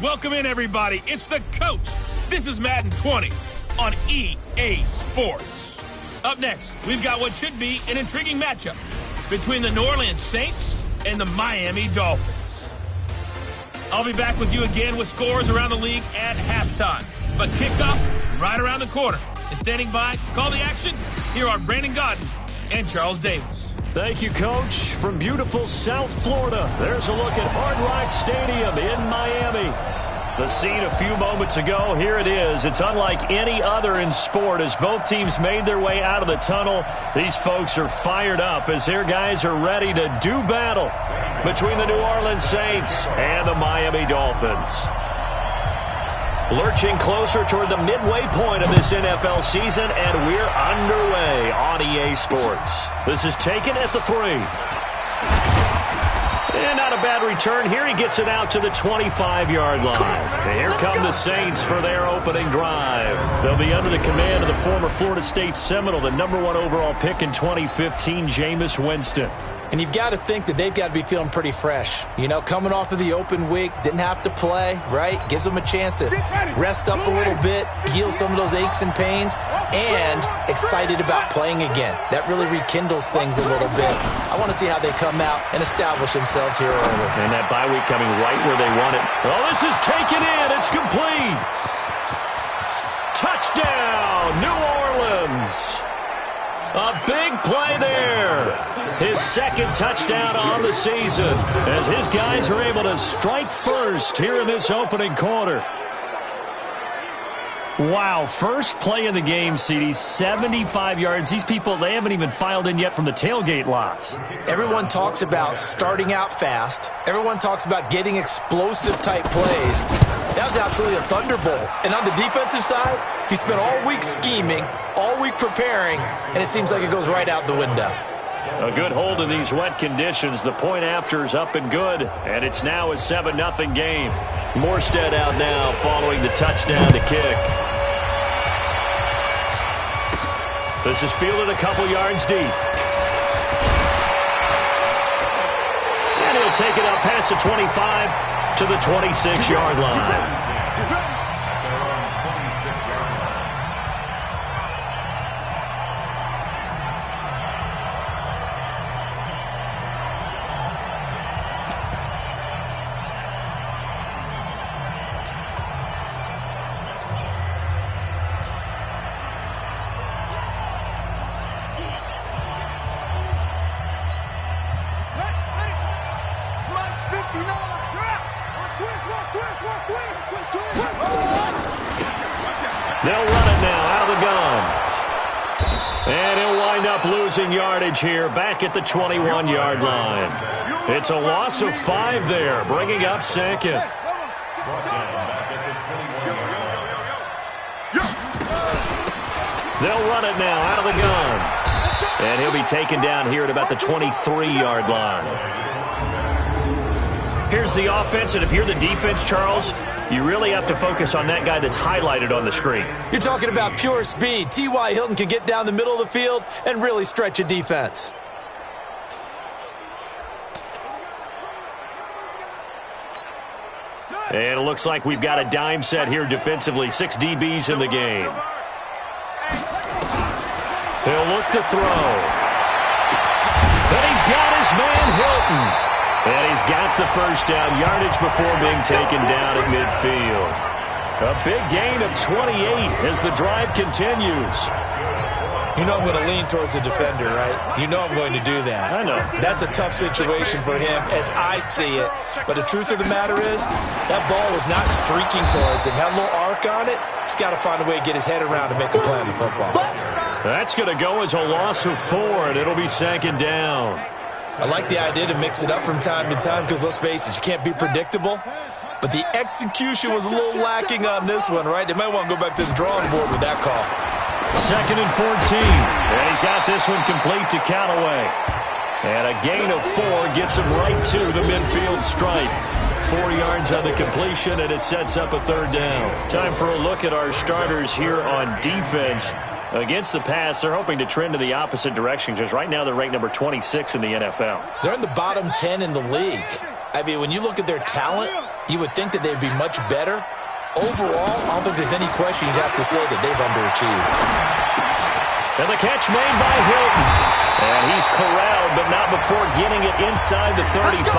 Welcome in, everybody. It's the coach. This is Madden 20 on EA Sports. Up next, we've got what should be an intriguing matchup between the New Orleans Saints and the Miami Dolphins. I'll be back with you again with scores around the league at halftime. But kickoff right around the corner. And standing by to call the action, here are Brandon Godden and Charles Davis. Thank you, Coach. From beautiful South Florida, there's a look at Hard Rock Stadium in Miami. The scene a few moments ago, here it is. It's unlike any other in sport as both teams made their way out of the tunnel. These folks are fired up as their guys are ready to do battle between the New Orleans Saints and the Miami Dolphins. Lurching closer toward the midway point of this NFL season, and we're underway on EA Sports. This is taken at the 3. And not a bad return here. He gets it out to the 25-yard line. And here come the Saints for their opening drive. They'll be under the command of the former Florida State Seminole, the #1 overall pick in 2015, Jameis Winston. And you've got to think that they've got to be feeling pretty fresh. You know, coming off of the open week, didn't have to play, right? Gives them a chance to rest up a little bit, heal some of those aches and pains, and excited about playing again. That really rekindles things a little bit. I want to see how they come out and establish themselves here early. And that bye week coming right where they want it. Oh, this is taken in. It's complete. Touchdown, New Orleans. A big play there. His second touchdown on the season as his guys are able to strike first here in this opening quarter. Wow, first play in the game, CD, 75 yards. These people, they haven't even filed in yet from the tailgate lots. Everyone talks about starting out fast. Everyone talks about getting explosive-type plays. That was absolutely a thunderbolt. And on the defensive side, he spent all week scheming, all week preparing, and it seems like it goes right out the window. A good hold in these wet conditions. The point after is up and good, and it's now a 7-0 game. Morstead out now following the touchdown to kick. This is fielded a couple yards deep. And he'll take it up past the 25 to the 26-yard line. They'll run it now out of the gun. And he'll wind up losing yardage here back at the 21-yard line. It's a loss of 5 there, bringing up second. They'll run it now out of the gun. And he'll be taken down here at about the 23-yard line. Here's the offense, and if you're the defense, Charles, you really have to focus on that guy that's highlighted on the screen. You're talking about pure speed. T.Y. Hilton can get down the middle of the field and really stretch a defense. And it looks like we've got a dime set here defensively. 6 DBs in the game. He'll look to throw. And he's got his man Hilton. And he's got the first down yardage before being taken down at midfield. A big gain of 28 as the drive continues. You know I'm going to lean towards the defender, right? You know I'm going to do that. I know. That's a tough situation for him as I see it. But the truth of the matter is, that ball was not streaking towards him. Had a little arc on it. He's got to find a way to get his head around to make a play on the football. That's going to go as a loss of 4, and it'll be second down. I like the idea to mix it up from time to time because, let's face it, you can't be predictable. But the execution was a little lacking on this one, right? They might want to go back to the drawing board with that call. 2nd and 14. And he's got this one complete to Callaway. And a gain of 4 gets him right to the midfield stripe. 4 yards on the completion, and it sets up a 3rd down. Time for a look at our starters here on defense. Against the pass, they're hoping to trend in the opposite direction because right now they're ranked number 26 in the NFL. They're in the bottom 10 in the league. I mean, when you look at their talent, You would think that they'd be much better. Overall, I don't think there's any question you'd have to say that they've underachieved. And the catch made by Hilton. And he's corralled, but not before getting it inside the 35.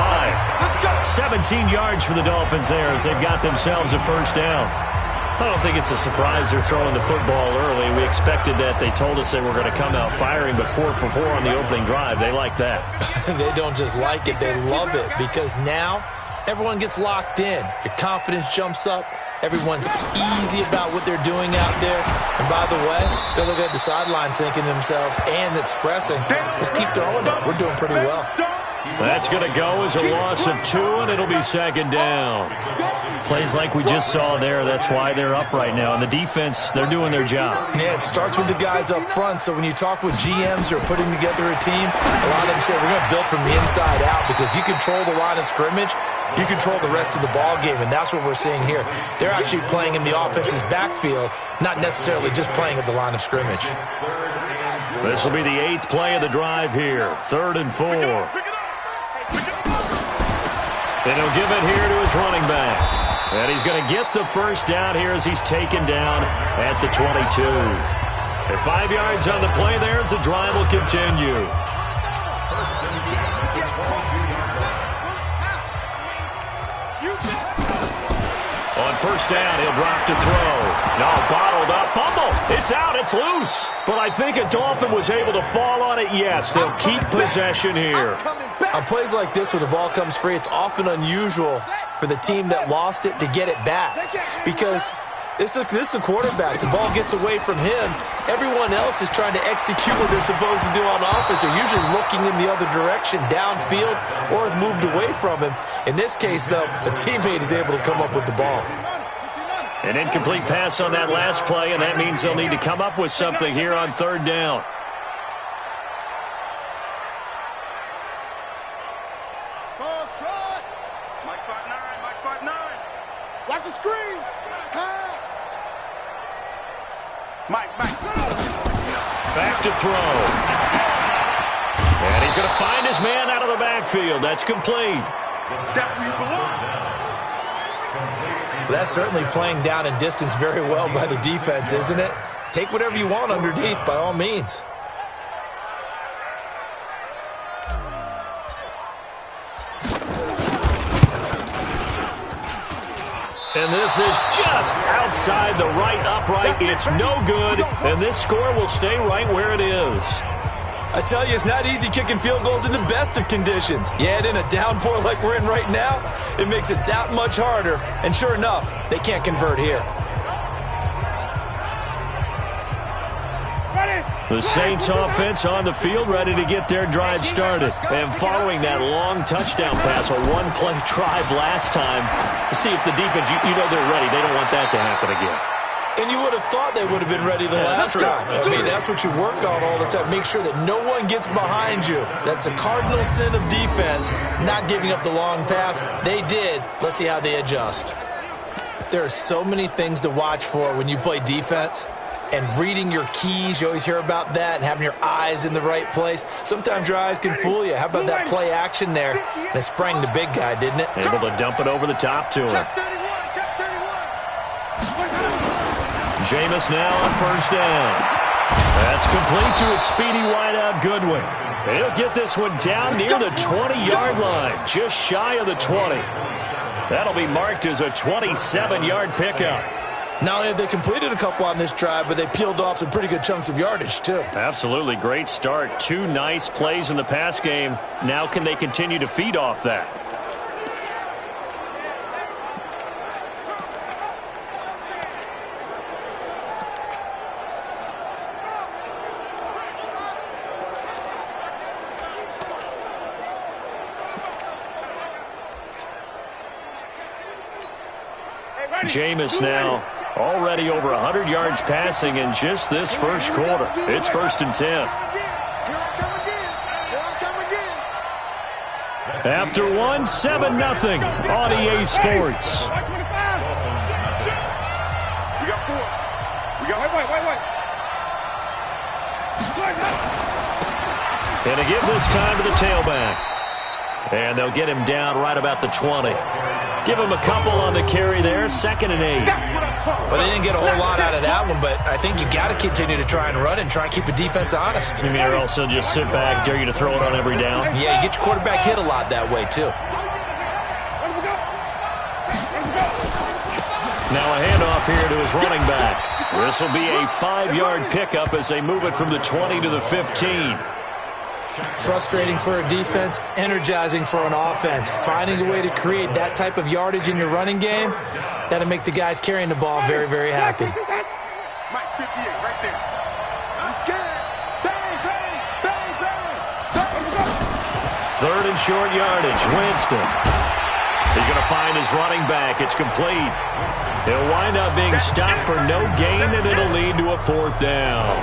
17 yards for the Dolphins there as they've got themselves a first down. I don't think it's a surprise they're throwing the football early. We expected that. They told us they were going to come out firing, but 4 for 4 on the opening drive. They like that. They don't just like it, they love it, because now everyone gets locked in. Your confidence jumps up. Everyone's easy about what they're doing out there. And by the way, they're looking at the sideline thinking to themselves and expressing, let's keep throwing it. We're doing pretty well. That's going to go as a loss of 2, and it'll be second down. Plays like we just saw there, that's why they're up right now. And the defense, they're doing their job. Yeah, it starts with the guys up front. So when you talk with GMs who are putting together a team, a lot of them say we're going to build from the inside out, because if you control the line of scrimmage, you control the rest of the ball game, and that's what we're seeing here. They're actually playing in the offense's backfield, not necessarily just playing at the line of scrimmage. This will be the 8th play of the drive here. 3rd and 4. And he'll give it here to his running back. And he's going to get the first down here as he's taken down at the 22. And 5 yards on the play there as the drive will continue. On first down, he'll drop to throw. No, bottled up. Fumble. It's out. It's loose. But I think a Dolphin was able to fall on it. Yes, they'll keep possession here. On plays like this where the ball comes free, it's often unusual for the team that lost it to get it back, because this is a quarterback. The ball gets away from him. Everyone else is trying to execute what they're supposed to do on offense. They're usually looking in the other direction, downfield, or have moved away from him. In this case, though, a teammate is able to come up with the ball. An incomplete pass on that last play, and that means they'll need to come up with something here on 3rd down. Watch the screen. Pass. Mike. Back to throw. And he's going to find his man out of the backfield. That's complete. Definitely belong. That's certainly playing down in distance very well by the defense, isn't it? Take whatever you want underneath, by all means. And this is just outside the right upright. It's no good, and this score will stay right where it is. I tell you, it's not easy kicking field goals in the best of conditions. Yet in a downpour like we're in right now, it makes it that much harder. And sure enough, they can't convert here. The Saints offense on the field, ready to get their drive started. And following that long touchdown pass, a one-play drive last time, see if the defense, you know they're ready. They don't want that to happen again. And you would have thought they would have been ready the last time. I mean, that's what you work on all the time. Make sure that no one gets behind you. That's the cardinal sin of defense, not giving up the long pass. They did. Let's see how they adjust. There are so many things to watch for when you play defense. And reading your keys, you always hear about that, and having your eyes in the right place. Sometimes your eyes can fool you. How about that play action there? And it sprang the big guy, didn't it? Able to dump it over the top to him. Jameis now on first down. That's complete to a speedy wideout Goodwin. He'll get this one down near the 20-yard line, just shy of the 20. That'll be marked as a 27-yard pickup. Not only have they completed a couple on this drive, but they peeled off some pretty good chunks of yardage, too. Absolutely great start. 2 nice plays in the pass game. Now can they continue to feed off that? Jameis now already over 100 yards passing in just this first quarter. It's 1st and 10. After 1, 7-0 on EA Sports. And a give this time to the tailback. And they'll get him down right about the 20. Give him a couple on the carry there, 2nd and 8. Well, they didn't get a whole lot out of that one, but I think you got to continue to try and run and try and keep the defense honest. You mean or also just sit back, dare you to throw it on every down? Yeah, you get your quarterback hit a lot that way, too. Now a handoff here to his running back. This will be a 5-yard pickup as they move it from the 20 to the 15. Frustrating for a defense, energizing for an offense. Finding a way to create that type of yardage in your running game, that'll make the guys carrying the ball very, very happy. Mike 58 right there. I'm scared. Bang, bang, bang, bang. 3rd and short yardage. Winston. He's going to find his running back. It's complete. He'll wind up being stopped for no gain, and it'll lead to a 4th down.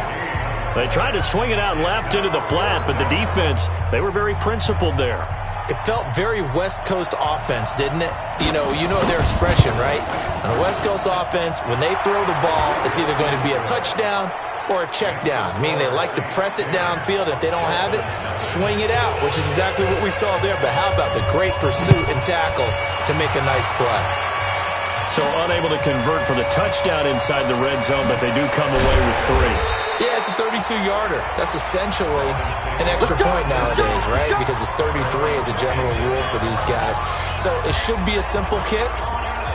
They tried to swing it out left into the flat, but the defense, they were very principled there. It felt very West Coast offense, didn't it? You know their expression, right? On a West Coast offense, when they throw the ball, it's either going to be a touchdown or a check down, meaning they like to press it downfield. If they don't have it, swing it out, which is exactly what we saw there. But how about the great pursuit and tackle to make a nice play? So unable to convert for the touchdown inside the red zone, but they do come away with 3. Yeah, it's a 32-yarder. That's essentially an extra point nowadays, right? Because it's 33 as a general rule for these guys. So it should be a simple kick.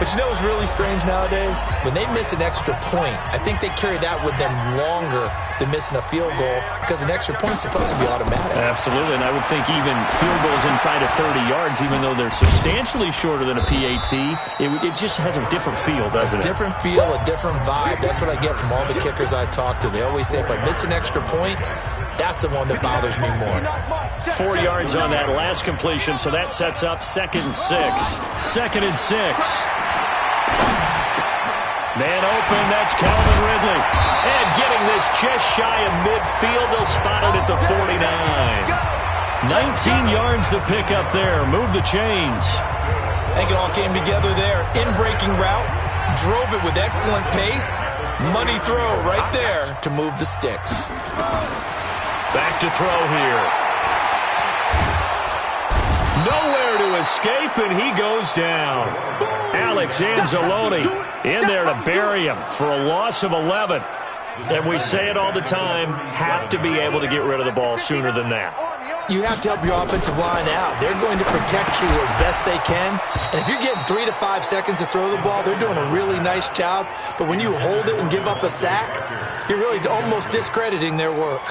But you know what's really strange nowadays? When they miss an extra point, I think they carry that with them longer than missing a field goal because an extra point's supposed to be automatic. Absolutely, and I would think even field goals inside of 30 yards, even though they're substantially shorter than a PAT, it just has a different feel, doesn't it? A different feel, a different vibe. That's what I get from all the kickers I talk to. They always say if I miss an extra point, that's the one that bothers me more. 4 yards on that last completion, so that sets up 2nd and 6. 2nd and 6. Man open, that's Calvin Ridley. And getting this just shy of midfield, they'll spot it at the 49. 19 yards to pick up there. Move the chains. I think it all came together there. In-breaking route, drove it with excellent pace. Money throw right there to move the sticks. Back to throw here. Nowhere to escape, and he goes down. Alex Anzalone in there to bury him for a loss of 11. And we say it all the time, have to be able to get rid of the ball sooner than that. You have to help your offensive line out. They're going to protect you as best they can. And if you're getting 3 to 5 seconds to throw the ball, they're doing a really nice job. But when you hold it and give up a sack, you're really almost discrediting their work.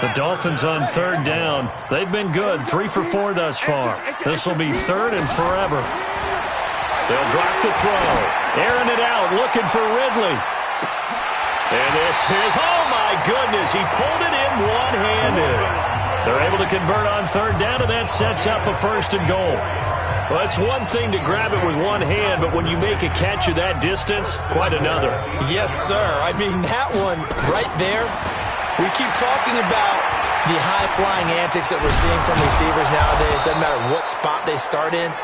The Dolphins on 3rd down. They've been good, 3 for 4 thus far. This will be 3rd and forever. They'll drop the throw. Airing it out, looking for Ridley. And this is, oh my goodness, he pulled it in one-handed. They're able to convert on 3rd down, and that sets up a 1st and goal. Well, it's one thing to grab it with one hand, but when you make a catch of that distance, quite another. Yes, sir. I mean, that one right there, we keep talking about the high-flying antics that we're seeing from receivers nowadays. Doesn't matter what spot they start in.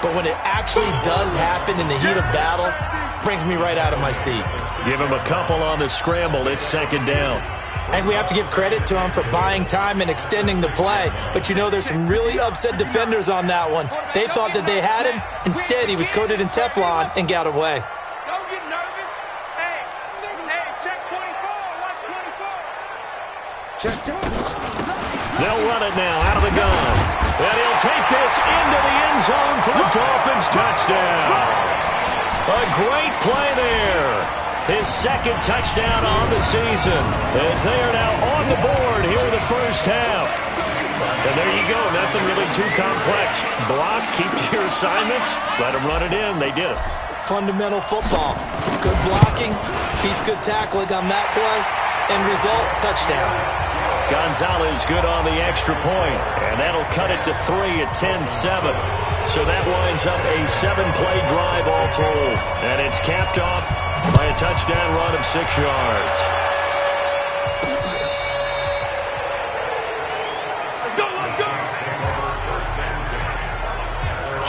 But when it actually does happen in the heat of battle, it brings me right out of my seat. Give him a couple on the scramble. It's 2nd down. And we have to give credit to him for buying time and extending the play. But you know, there's some really upset defenders on that one. They thought that they had him. Instead, he was coated in Teflon and got away. Don't get nervous. Hey, check 24. Watch 24. Check 24. They'll run it now out of the gun. And he'll take this into the end zone for the Dolphins touchdown. A great play there. His 2nd touchdown on the season as they are now on the board here in the 1st half. And there you go. Nothing really too complex. Block, keep to your assignments, let them run it in. They did it. Fundamental football. Good blocking beats good tackling on that play. End result, touchdown. Gonzalez good on the extra point, and that'll cut it to 3 at 10-7. So that winds up a 7-play drive all told, and it's capped off by a touchdown run of 6 yards.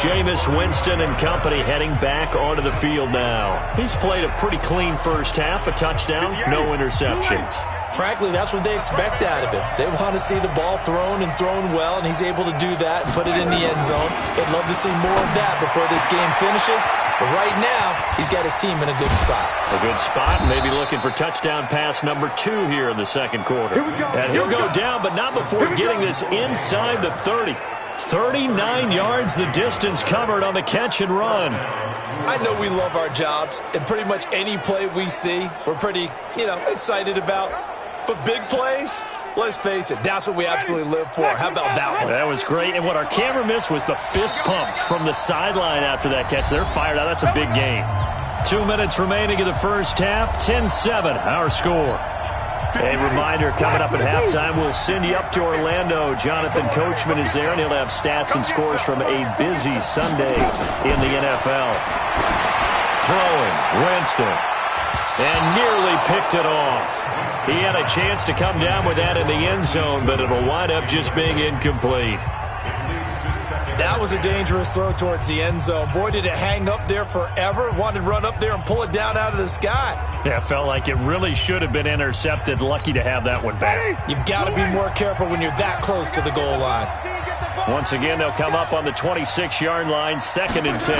Jameis Winston and company heading back onto the field now. He's played a pretty clean 1st half, a touchdown, no interceptions. Frankly, that's what they expect out of him. They want to see the ball thrown and thrown well, and he's able to do that and put it in the end zone. They'd love to see more of that before this game finishes. But right now, he's got his team in a good spot. A good spot, and maybe looking for touchdown pass number 2 here in the second quarter. And he'll go down, but not before getting this inside the 30. 39 yards the distance covered on the catch and run. I know we love our jobs, and pretty much any play we see, we're pretty, excited about. But big plays, let's face it, that's what we absolutely live for. How about that one? That was great, and what our camera missed was the fist pump from the sideline after that catch. They're fired out. That's a big game. 2 minutes remaining in the first half, 10-7, our score. A reminder, coming up at halftime, we'll send you up to Orlando. Jonathan Coachman is there, and he'll have stats and scores from a busy Sunday in the NFL. Throwing, Winston, and nearly picked it off. He had a chance to come down with that in the end zone, but it'll wind up just being incomplete. That was a dangerous throw towards the end zone. Boy, did it hang up there forever. Wanted to run up there and pull it down out of the sky. Yeah, felt like it really should have been intercepted. Lucky to have that one back. You've got to be more careful when you're that close to the goal line. Once again, they'll come up on the 26-yard line, 2nd and 10.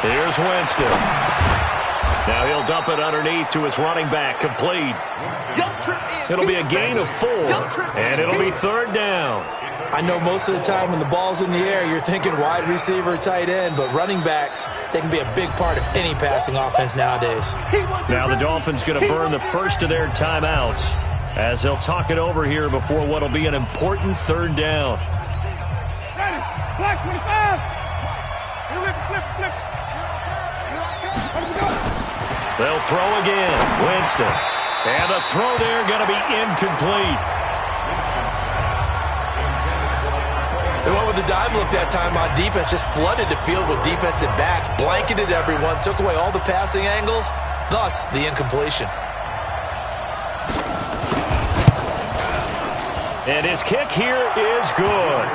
Here's Winston. Now he'll dump it underneath to his running back, complete. It'll be a gain of 4, and it'll be 3rd down. I know most of the time when the ball's in the air, you're thinking wide receiver, tight end, but running backs, they can be a big part of any passing offense nowadays. Now the Dolphins going to burn the first of their timeouts as they'll talk it over here before what will be an important 3rd down. They'll throw again. Winston. And the throw there going to be incomplete. They went with the dime look that time on defense, just flooded the field with defensive backs, blanketed everyone, took away all the passing angles, thus the incompletion. And his kick here is good.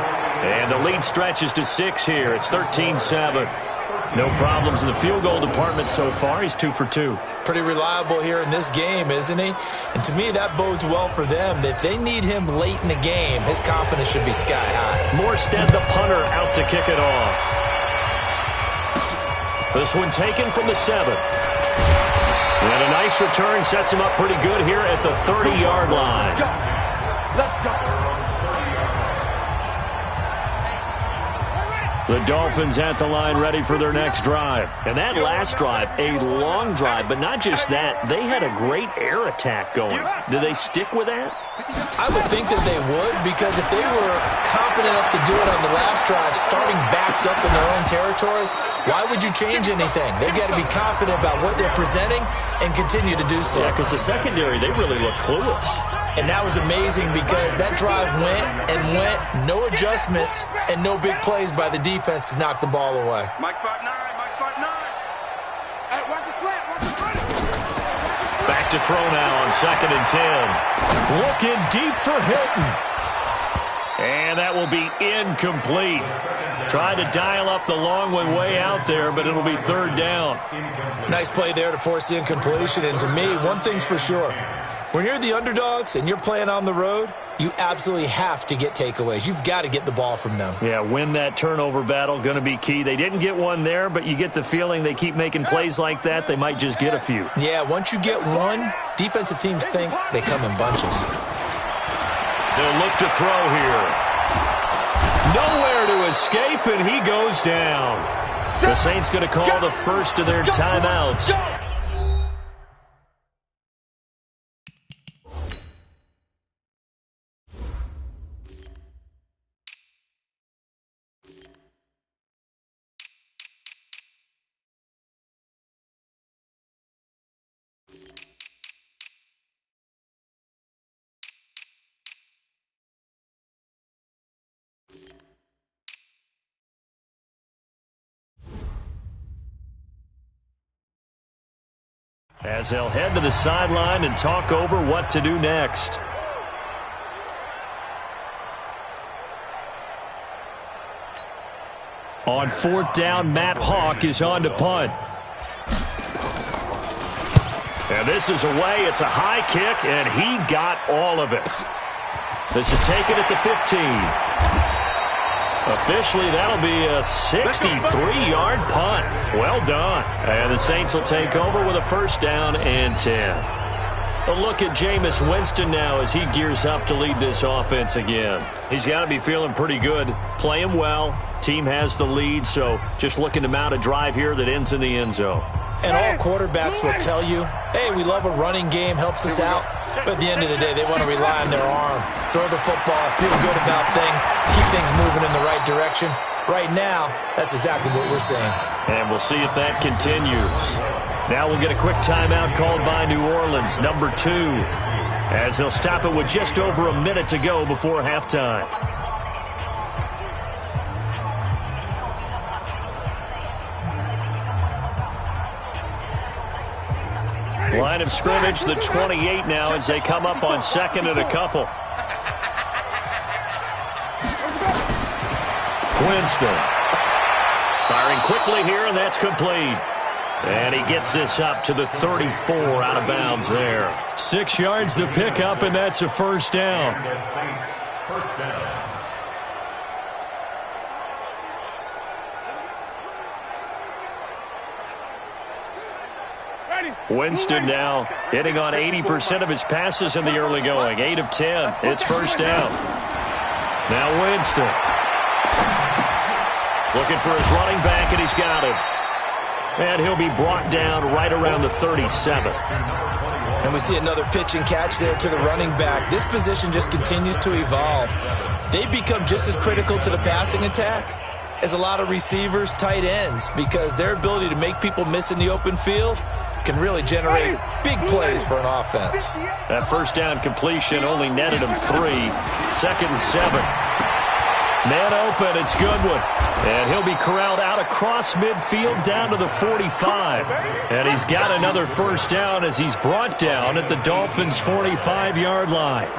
And the lead stretches to 6 here. It's 13-7. No problems in the field goal department so far. He's 2 for 2. Pretty reliable here in this game, isn't he? And to me, that bodes well for them. If they need him late in the game, his confidence should be sky high. Morstead, the punter, out to kick it off. This one taken from the 7. And a nice return sets him up pretty good here at the 30-yard line. Let's go. The Dolphins at the line ready for their next drive. And that last drive, a long drive, but not just that. They had a great air attack going. Do they stick with that? I would think that they would, because if they were confident enough to do it on the last drive, starting backed up in their own territory, why would you change anything? They've got to be confident about what they're presenting and continue to do so. Yeah, because the secondary, they really look clueless. And that was amazing because that drive went and went, no adjustments, and no big plays by the defense to knock the ball away. Mike 5'9", Mike 5'9". Hey, watch the slant, watch the slant. Back to throw now on 2nd and 10. Looking deep for Hilton. And that will be incomplete. Tried to dial up the long one way out there, but it'll be 3rd down. Nice play there to force the incompletion. And to me, one thing's for sure. When you're the underdogs and you're playing on the road, you absolutely have to get takeaways. You've got to get the ball from them. Yeah, win that turnover battle, going to be key. They didn't get one there, but you get the feeling they keep making plays like that, they might just get a few. Yeah, once you get one, defensive teams think they come in bunches. They'll look to throw here. Nowhere to escape, and he goes down. The Saints going to call the first of their timeouts. As they'll head to the sideline and talk over what to do next. On 4th down, Matt Hawk is on to punt. And this is away. It's a high kick, and he got all of it. This is taken at the 15. Officially, that'll be a 63-yard punt. Well done. And the Saints will take over with a first down and 10. A look at Jameis Winston now as he gears up to lead this offense again. He's got to be feeling pretty good, playing well. Team has the lead, so just looking to mount a drive here that ends in the end zone. And all quarterbacks will tell you, hey, we love a running game, helps us out. But at the end of the day, they want to rely on their arm, throw the football, feel good about things, keep things moving in the right direction. Right now, that's exactly what we're seeing. And we'll see if that continues. Now we'll get a quick timeout called by New Orleans, number 2, as they'll stop it with just over a minute to go before halftime. Line of scrimmage, the 28 now as they come up on second and a couple. Winston firing quickly here, and that's complete. And he gets this up to the 34 out of bounds there. 6 yards the pickup, and that's a first down. First down. Winston now hitting on 80% of his passes in the early going. 8 of 10. It's first down. Now Winston looking for his running back, and he's got him. And he'll be brought down right around the 37. And we see another pitch and catch there to the running back. This position just continues to evolve. They become just as critical to the passing attack as a lot of receivers, tight ends, because their ability to make people miss in the open field can really generate big plays for an offense. That first down completion only netted him 3. 2nd and 7. Man open, it's Goodwin. And he'll be corralled out across midfield down to the 45. And he's got another first down as he's brought down at the Dolphins' 45-yard line.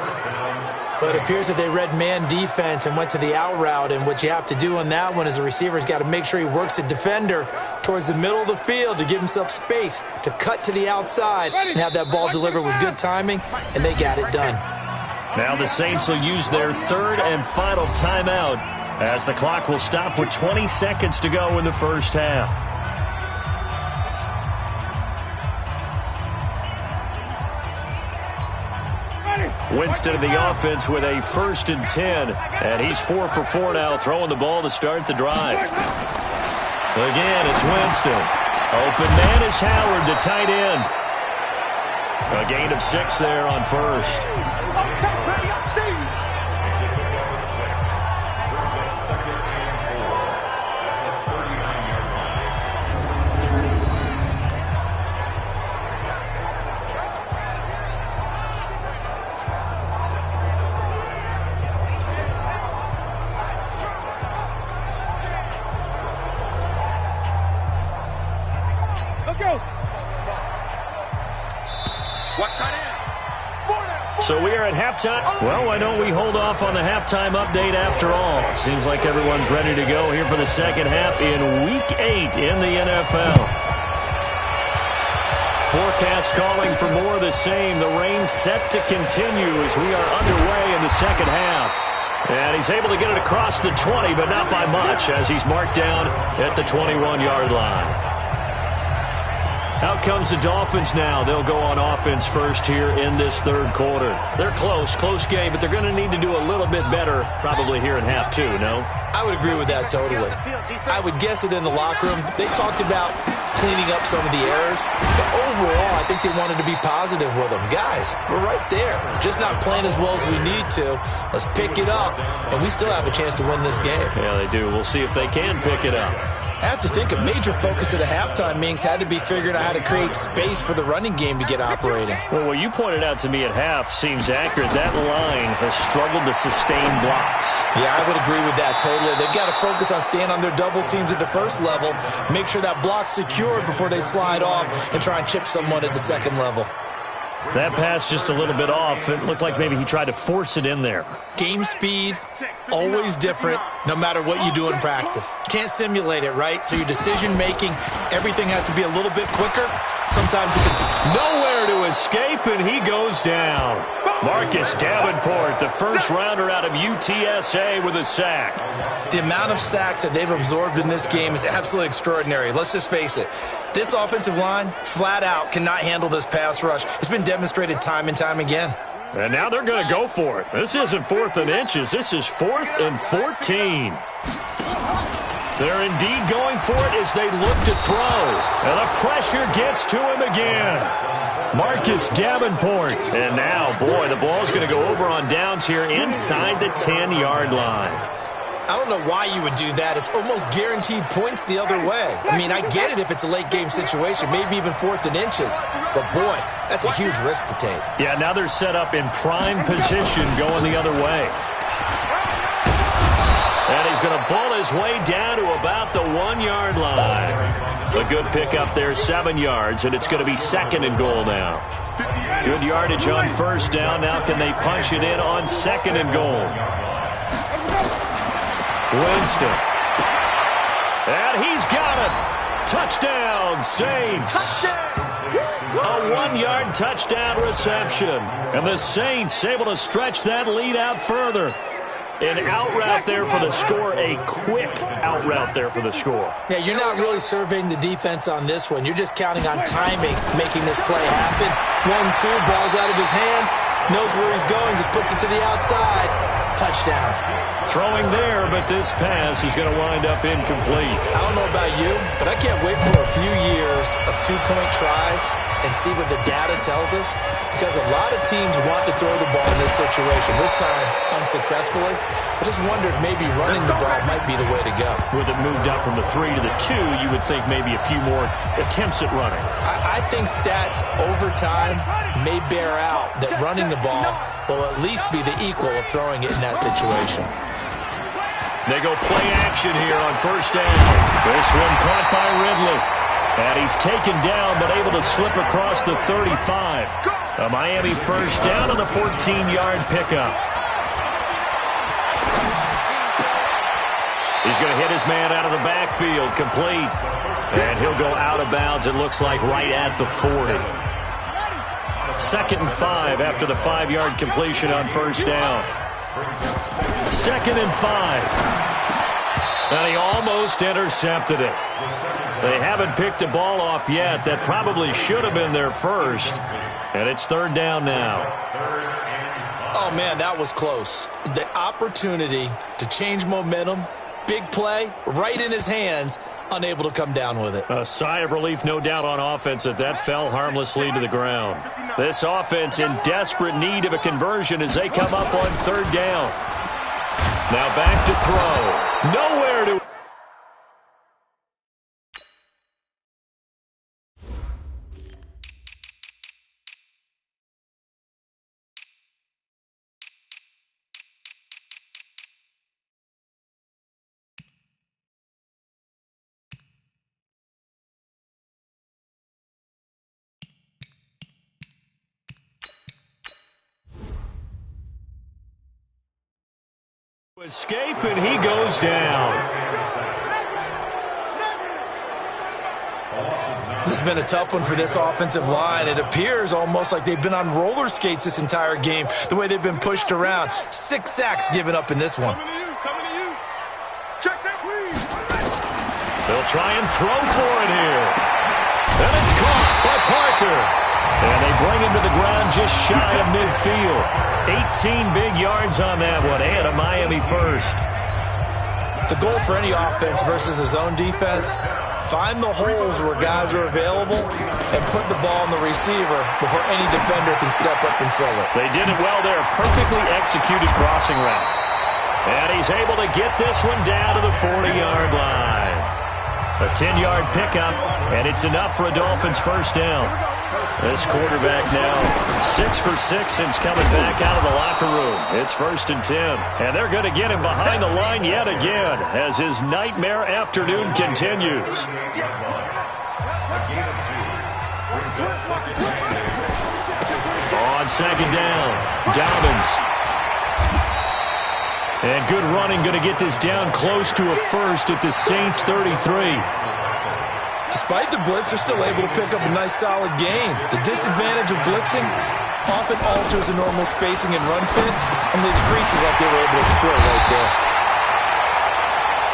But it appears that they read man defense and went to the out route. And what you have to do on that one is the receiver's got to make sure he works the defender towards the middle of the field to give himself space to cut to the outside and have that ball delivered with good timing, and they got it done. Now the Saints will use their third and final timeout as the clock will stop with 20 seconds to go in the first half. Winston in the offense with a 1st and 10, and he's 4 for 4 now, throwing the ball to start the drive. Again, it's Winston. Open man is Howard, the tight end. A gain of 6 there on first. So we are at halftime. Well, why don't we hold off on the halftime update after all? Seems like everyone's ready to go here for the second half in Week 8 in the NFL. Forecast calling for more of the same. The rain set to continue as we are underway in the second half. And he's able to get it across the 20, but not by much as he's marked down at the 21-yard line. Out comes the Dolphins now. They'll go on offense first here in this third quarter. They're close game, but they're going to need to do a little bit better probably here in half 2, no? I would agree with that totally. I would guess it in the locker room. They talked about cleaning up some of the errors, but overall, I think they wanted to be positive with them. Guys, we're right there. Just not playing as well as we need to. Let's pick it up, and we still have a chance to win this game. Yeah, they do. We'll see if they can pick it up. I have to think a major focus of the halftime meetings had to be figuring out how to create space for the running game to get operating. Well, what you pointed out to me at half seems accurate. That line has struggled to sustain blocks. Yeah, I would agree with that totally. They've got to focus on staying on their double teams at the first level, make sure that block's secured before they slide off and try and chip someone at the second level. That pass just a little bit off. It looked like maybe he tried to force it in there. Game speed, always different, no matter what you do in practice. Can't simulate it, right? So your decision-making, everything has to be a little bit quicker. Sometimes it can... Nowhere to escape, and he goes down. Marcus Davenport, the first rounder out of UTSA, with a sack. The amount of sacks that they've absorbed in this game is absolutely extraordinary. Let's just face it. This offensive line, flat out, cannot handle this pass rush. It's been demonstrated time and time again. And now they're going to go for it. This isn't 4th and inches. This is 4th and 14. They're indeed going for it as they look to throw. And the pressure gets to him again. Marcus Davenport. And now, boy, the ball's going to go over on downs here inside the 10-yard line. I don't know why you would do that. It's almost guaranteed points the other way. I mean, I get it if it's a late-game situation, maybe even 4th and inches. But, boy, that's a huge risk to take. Yeah, now they're set up in prime position going the other way. And he's going to ball his way down to about the 1-yard line. A good pickup there, 7 yards, and it's going to be 2nd and goal now. Good yardage on 1st down. Now can they punch it in on 2nd and goal? Winston. And he's got it. Touchdown, Saints. A 1-yard touchdown reception. And the Saints able to stretch that lead out further. An out route there for the score. A quick out route there for the score. Yeah, you're not really surveying the defense on this one. You're just counting on timing, making this play happen. 1-2, ball's out of his hands. Knows where he's going, just puts it to the outside. Touchdown. Throwing there, but this pass is going to wind up incomplete. I don't know about you, but I can't wait for a few years of 2-point tries and see what the data tells us, because a lot of teams want to throw the ball in this situation. This time, unsuccessfully. I just wondered maybe running the ball might be the way to go. With it moved up from the 3 to the 2, you would think maybe a few more attempts at running. I think stats over time may bear out that running the ball will at least be the equal of throwing it in that situation. They go play action here on 1st down. This one caught by Ridley. And he's taken down but able to slip across the 35. A Miami 1st down on the 14-yard pickup. He's going to hit his man out of the backfield, complete. And he'll go out of bounds, it looks like, right at the 40. 2nd and 5 after the 5-yard completion on 1st down. 2nd and 5. And he almost intercepted it. They haven't picked a ball off yet. That probably should have been their first. And it's 3rd down now. Oh, man, that was close. The opportunity to change momentum, big play, right in his hands, unable to come down with it. A sigh of relief, no doubt, on offense that fell harmlessly to the ground. This offense in desperate need of a conversion as they come up on 3rd down. Now back to throw. Nowhere to... escape, and he goes down. This has been a tough one for this offensive line. It appears almost like they've been on roller skates this entire game, the way they've been pushed around. 6 sacks given up in this one. They'll try and throw for it here. And it's caught by Parker. And they bring him to the ground just shy of midfield. 18 big yards on that one, and a Miami 1st. The goal for any offense versus a zone defense, find the holes where guys are available and put the ball in the receiver before any defender can step up and fill it. They did it well there. Perfectly executed crossing route. And he's able to get this one down to the 40-yard line. A 10-yard pickup, and it's enough for a Dolphins 1st down. This quarterback now 6 for 6 since coming back out of the locker room. It's 1st and 10. And they're going to get him behind the line yet again as his nightmare afternoon continues. On 2nd down, Dobbins. And good running, going to get this down close to a 1st at the Saints 33. Despite the blitz, they're still able to pick up a nice, solid gain. The disadvantage of blitzing often alters the normal spacing and run fits and leaves creases like they were able to exploit right there.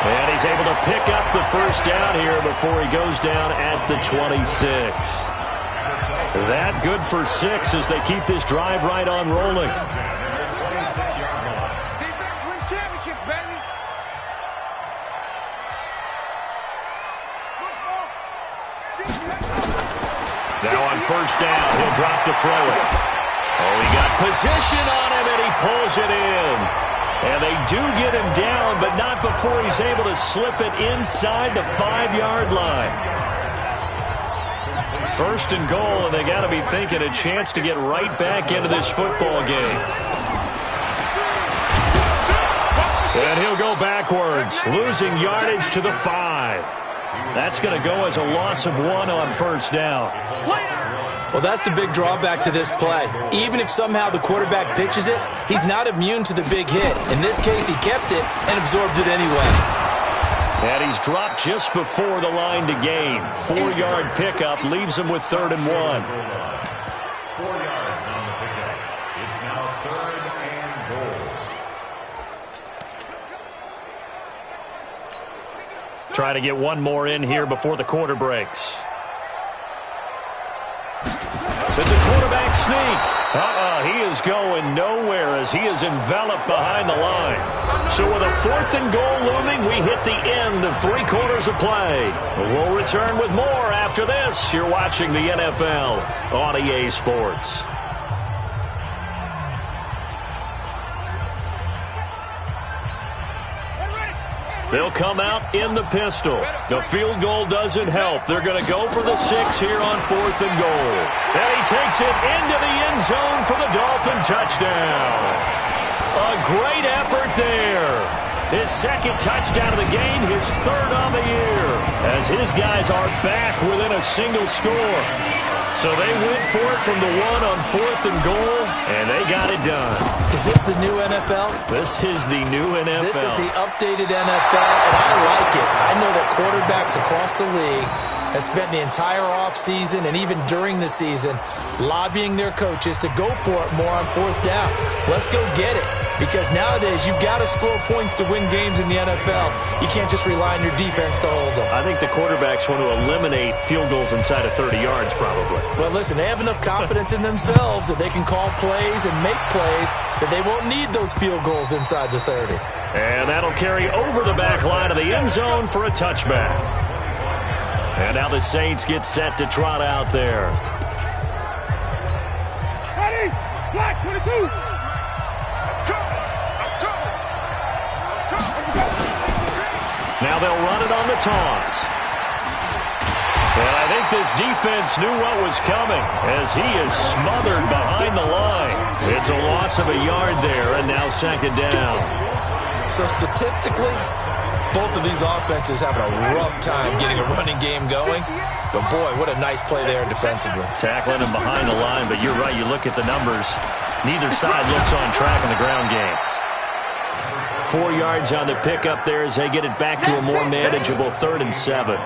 And he's able to pick up the first down here before he goes down at the 26. That good for 6 as they keep this drive right on rolling. Defense wins championships, baby. Now on first down, he'll drop to throw it. Oh, he got position on him, and he pulls it in. And they do get him down, but not before he's able to slip it inside the 5-yard line. First and goal, and they got to be thinking a chance to get right back into this football game. And he'll go backwards, losing yardage to the 5. That's going to go as a loss of 1 on first down. Well, that's the big drawback to this play. Even if somehow the quarterback pitches it, he's not immune to the big hit. In this case, he kept it and absorbed it anyway. And he's dropped just before the line to gain. 4-yard pickup leaves him with 3rd and 1. 4 yards on the pickup. It's now 3rd and goal. Try to get one more in here before the quarter breaks. It's a quarterback sneak. He is going nowhere as he is enveloped behind the line. So with a 4th and goal looming, we hit the end of 3 quarters of play. We'll return with more after this. You're watching the NFL on EA Sports. They'll come out in the pistol. The field goal doesn't help. They're going to go for the 6 here on 4th and goal. And he takes it into the end zone for the Dolphin touchdown. A great effort there. His 2nd touchdown of the game, his 3rd on the year, as his guys are back within a single score. So they went for it from the 1 on 4th and goal, and they got it done. Is this the new NFL? This is the new NFL. This is the updated NFL, and I like it. I know that quarterbacks across the league have spent the entire offseason and even during the season lobbying their coaches to go for it more on 4th down. Let's go get it. Because nowadays, you've got to score points to win games in the NFL. You can't just rely on your defense to hold them. I think the quarterbacks want to eliminate field goals inside of 30 yards, probably. Well, listen, they have enough confidence in themselves that they can call plays and make plays that they won't need those field goals inside the 30. And that'll carry over the back line of the end zone for a touchback. And now the Saints get set to trot out there. Ready? Black 22. Now they'll run it on the toss. And I think this defense knew what was coming as he is smothered behind the line. It's a loss of a yard there, and now 2nd down. So statistically, both of these offenses having a rough time getting a running game going. But, boy, what a nice play there defensively. Tackling him behind the line, but you're right. You look at the numbers. Neither side looks on track in the ground game. 4 yards on the pickup there as they get it back to a more manageable 3rd and 7.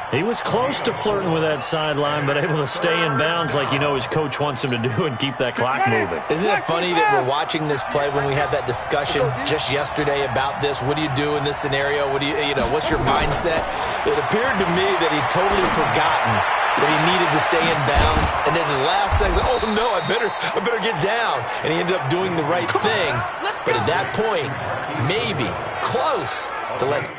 He was close to flirting with that sideline, but able to stay in bounds like you know his coach wants him to do and keep that clock moving. Isn't it funny that we're watching this play when we had that discussion just yesterday about this? What do you do in this scenario? What do you know, what's your mindset? It appeared to me that he'd totally forgotten that he needed to stay in bounds, and then the last second, oh no, I better get down. And he ended up doing the right thing. But at that point, maybe close to let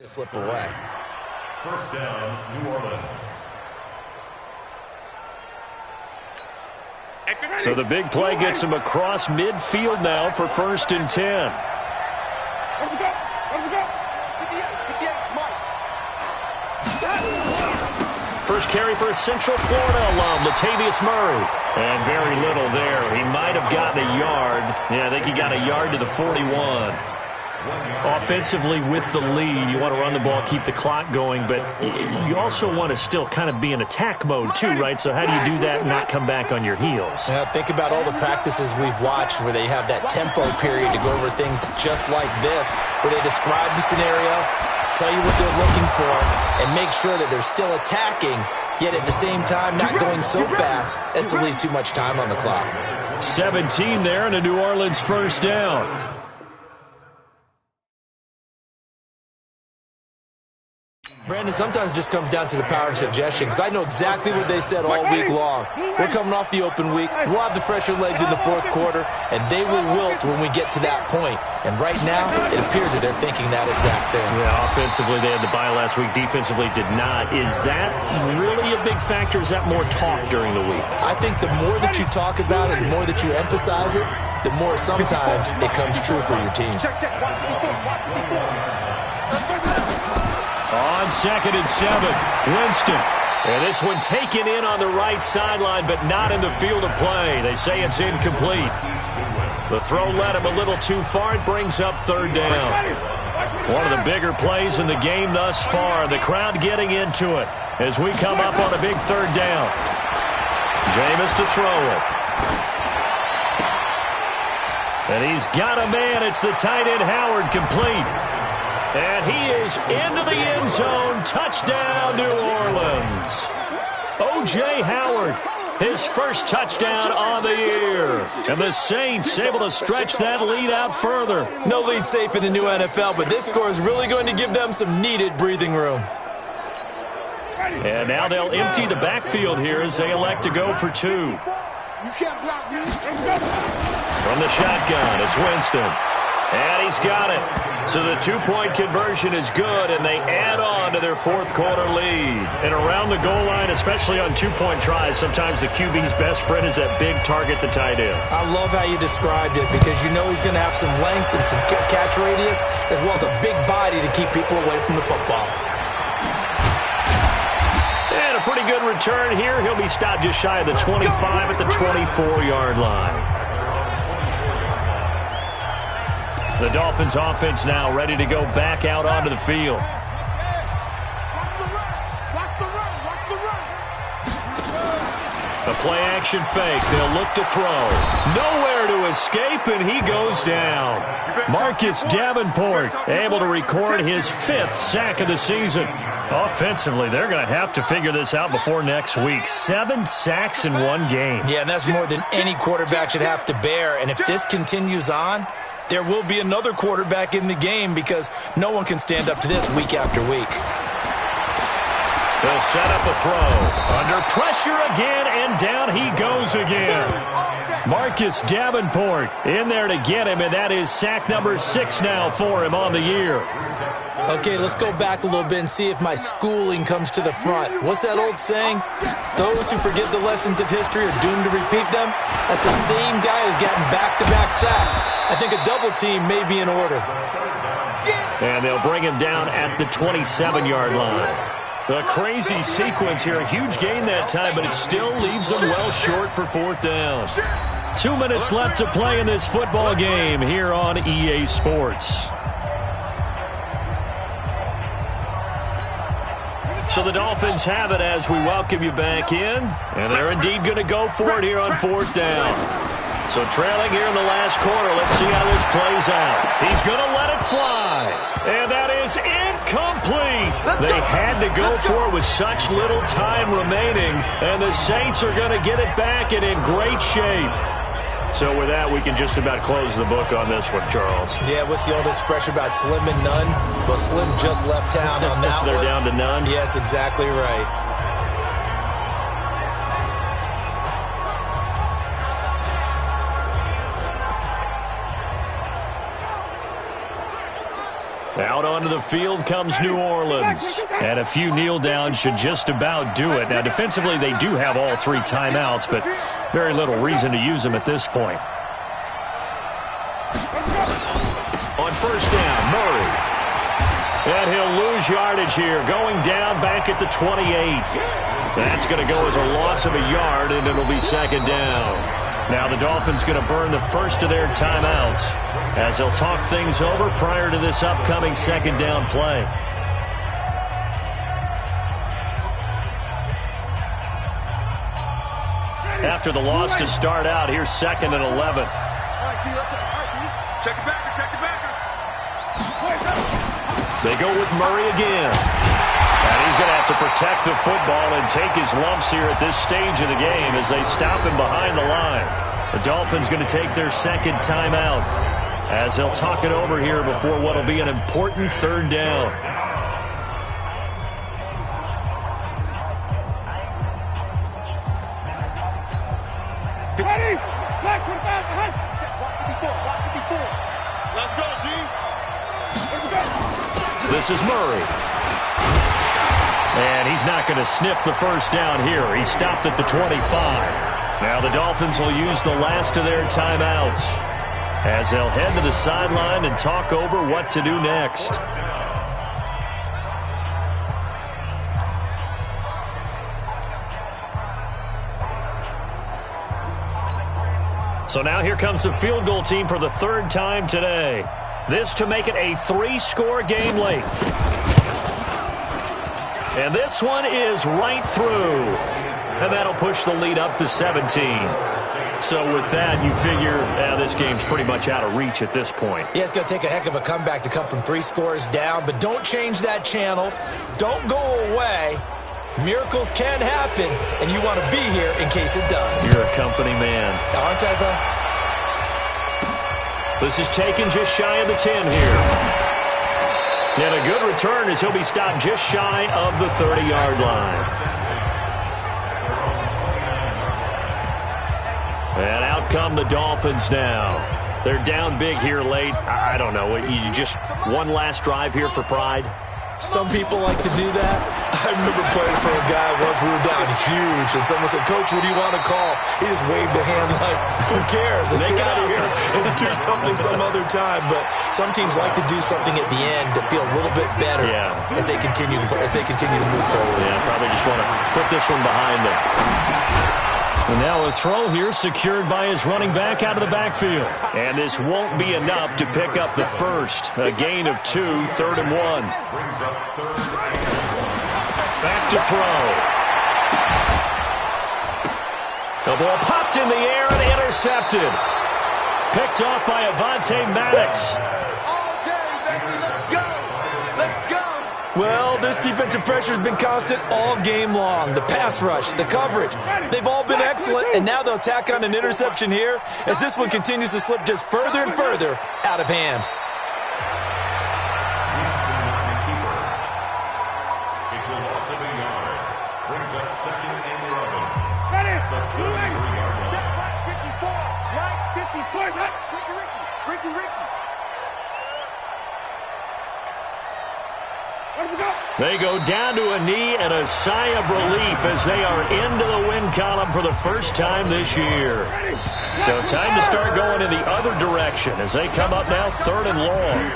slip away. First down, New Orleans. So the big play gets him across midfield now for 1st and 10. First carry for a Central Florida alum, Latavius Murray. And very little there. He might have gotten a yard. Yeah, I think he got a yard to the 41. Offensively with the lead, you want to run the ball, keep the clock going, but you also want to still kind of be in attack mode too, right? So how do you do that and not come back on your heels? Yeah, think about all the practices we've watched where they have that tempo period to go over things just like this, where they describe the scenario, tell you what they're looking for, and make sure that they're still attacking, yet at the same time not going so fast as to leave too much time on the clock. 17 there and a New Orleans first down. Brandon, sometimes it just comes down to the power of suggestion, because I know exactly what they said all week long. We're coming off the open week. We'll have the fresher legs in the fourth quarter, and they will wilt when we get to that point. And right now, it appears that they're thinking that exact thing. Yeah, offensively, they had the bye last week. Defensively, did not. Is that really a big factor? Is that more talk during the week? I think the more that you talk about it, the more that you emphasize it, the more sometimes it comes true for your team. On 2nd and 7, Winston. And this one taken in on the right sideline, but not in the field of play. They say it's incomplete. The throw led him a little too far. It brings up 3rd down. One of the bigger plays in the game thus far. The crowd getting into it as we come up on a big 3rd down. Jameis to throw it. And he's got a man. It's the tight end Howard, complete. And he is into the end zone. Touchdown, New Orleans. O.J. Howard, his first touchdown on the year. And the Saints able to stretch that lead out further. No lead safe in the new NFL, but this score is really going to give them some needed breathing room. And now they'll empty the backfield here as they elect to go for 2. You can't block me. From the shotgun, it's Winston. And he's got it. So the 2-point conversion is good, and they add on to their 4th quarter lead. And around the goal line, especially on 2-point tries, sometimes the QB's best friend is that big target, the tight end. I love how you described it, because you know he's going to have some length and some catch radius, as well as a big body to keep people away from the football. And a pretty good return here. He'll be stopped just shy of the 25 at the 24-yard line. The Dolphins offense now ready to go back out onto the field. A play-action fake. They'll look to throw. Nowhere to escape, and he goes down. Marcus Davenport able to record his 5th sack of the season. Offensively, they're going to have to figure this out before next week. 7 sacks in one game. Yeah, and that's more than any quarterback should have to bear. And if this continues on, there will be another quarterback in the game, because no one can stand up to this week after week. They'll set up a throw. Under pressure again, and down he goes again. Marcus Davenport in there to get him, and that is sack number 6 now for him on the year. Okay, let's go back a little bit and see if my schooling comes to the front. What's that old saying? Those who forget the lessons of history are doomed to repeat them. That's the same guy who's gotten back-to-back sacks. I think a double team may be in order. And they'll bring him down at the 27-yard line. A crazy sequence here. A huge gain that time, but it still leaves them well short for 4th down. 2 minutes left to play in this football game here on EA Sports. So the Dolphins have it as we welcome you back in. And they're indeed going to go for it here on 4th down. So trailing here in the last quarter. Let's see how this plays out. He's going to let it fly. And that is incomplete. They had to go for it with such little time remaining. And the Saints are going to get it back and in great shape. So with that, we can just about close the book on this one, Charles. Yeah, what's the old expression about slim and none? Well, Slim just left town on that They're one. down to none? Yes, exactly right. Out onto the field comes New Orleans. And a few kneel downs should just about do it. Now, defensively, they do have all 3 timeouts, but very little reason to use them at this point. On first down, Murray. And he'll lose yardage here, going down back at the 28. That's going to go as a loss of a yard, and it'll be second down. Now the Dolphins going to burn the first of their timeouts as they'll talk things over prior to this upcoming second down play. After the loss to start out, here's 2nd and 11. All right, D, let's check it back, check it back. They go with Murray again. And he's going to have to protect the football and take his lumps here at this stage of the game as they stop him behind the line. The Dolphins going to take their second timeout as they'll talk it over here before what will be an important third down. Ready? Black 25, behind. Block 54. Let's go, Z. This is Murray. And he's not going to sniff the first down here. He stopped at the 25. Now the Dolphins will use the last of their timeouts as they'll head to the sideline and talk over what to do next. So now here comes the field goal team for the 3rd time today. This to make it a 3-score game late. And this one is right through. And that'll push the lead up to 17. So with that, you figure this game's pretty much out of reach at this point. Yeah, it's going to take a heck of a comeback to come from 3 scores down. But don't change that channel. Don't go away. Miracles can happen, and you want to be here in case it does. You're a company man. Aren't I, though? This is taken just shy of the 10 here. And a good return as he'll be stopped just shy of the 30-yard line. And out come the Dolphins now. They're down big here late. I don't know. You just one last drive here for pride? Some people like to do that. I remember playing for a guy once. We were down huge, and someone said, "Coach, what do you want to call?" He just waved a hand like, "Who cares? Let's get out of here and do something some other time." But some teams like to do something at the end to feel a little bit better as they continue to move forward. Yeah, probably just want to put this one behind them. And now a throw here secured by his running back out of the backfield. And this won't be enough to pick up the first. A gain of 2, 3rd and 1. Back to throw. The ball popped in the air and intercepted. Picked off by Avonte Maddox. Well, this defensive pressure has been constant all game long. The pass rush, the coverage, they've all been excellent, and now they'll tack on an interception here as this one continues to slip just further and further out of hand. It's a loss of a yard. Brings up 2nd and 11. Ready? The 33-yard line. Check right 54. Right 54. Ricky. They go down to a knee and a sigh of relief as they are into the win column for the first time this year. So time to start going in the other direction as they come up now 3rd and long.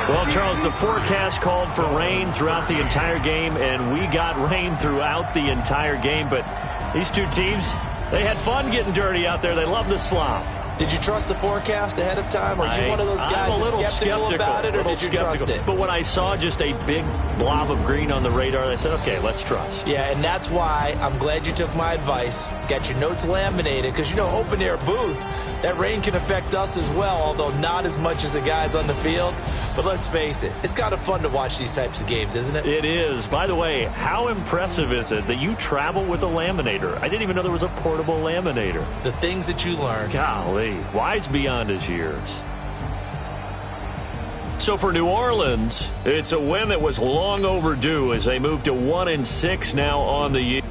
Well, Charles, the forecast called for rain throughout the entire game, and we got rain throughout the entire game. But these two teams, they had fun getting dirty out there. They love the slop. Did you trust the forecast ahead of time? Are you one of those guys I'm a little skeptical about it, or did you trust it? But when I saw just a big blob of green on the radar, I said, okay, let's trust. Yeah, and that's why I'm glad you took my advice. Got your notes laminated, because, open air booth, that rain can affect us as well, although not as much as the guys on the field. But let's face it, it's kind of fun to watch these types of games, isn't it? It is. By the way, how impressive is it that you travel with a laminator? I didn't even know there was a portable laminator. The things that you learn. Golly, wise beyond his years. So for New Orleans, it's a win that was long overdue as they move to 1-6 now on the year.